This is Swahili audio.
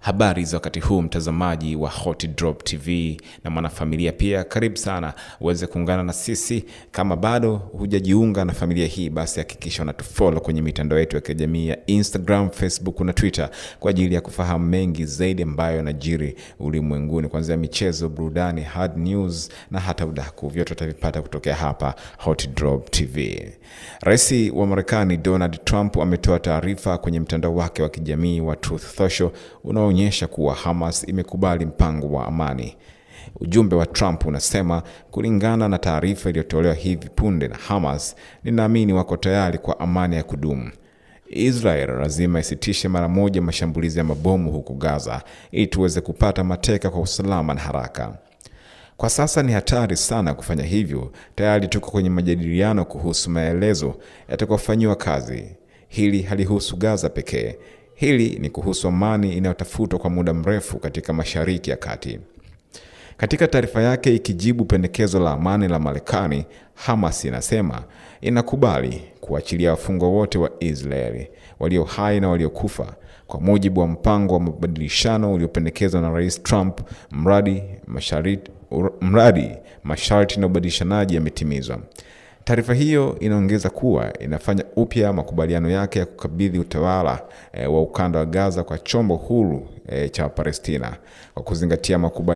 Habari za wakati huu, mtazamaji wa Hot Drop TV na mwanafamilia pia, karibu sana uweze kuungana na sisi. Kama bado hujajiunga na familia hii, basi hakikisha unatufollow kwenye mitandao yetu ya kijamii ya Instagram, Facebook na Twitter kwa ajili ya kufahamu mengi zaidi ambayo yanajiri ulimwenguni, kuanzia michezo, burudani, hard news na hata udaku. Vyote utavipata kutokea hapa Hot Drop TV. Rais wa Marekani Donald Trump ametoa taarifa kwenye mtandao wake wa kijamii wa Truth Social unaonyesha kuwa Hamas imekubali mpango wa amani. Ujumbe wa Trump unasema, kulingana na taarifa iliyotolewa hivi punde na Hamas, ninaamini wako tayari kwa amani ya kudumu. Israel lazima isitishe mara moja mashambulizi ya mabomu huko Gaza ili tuweze kupata mateka kwa usalama na haraka. Kwa sasa ni hatari sana kufanya hivyo. Tayari tuko kwenye majadiliano kuhusu maelezo yatakayofanywa kazi. Hili halihusu Gaza pekee. Hili ni kuhusu amani inayotafutwa kwa muda mrefu katika Mashariki ya Kati. Katika taarifa yake ikijibu pendekezo la amani la Marekani, Hamas inasema inakubali kuachilia wafungwa wote wa Israeli, walio hai na waliokufa, kwa mujibu wa mpango wa mabadilishano uliopendekezwa na Rais Trump, mradi masharti na ubadilishanaji yametimizwa. Taarifa hiyo inaongeza kuwa inafanya upya makubaliano yake ya kukabidhi utawala wa ukanda wa Gaza kwa chombo huru cha Palestina kwa kuzingatia makubaliano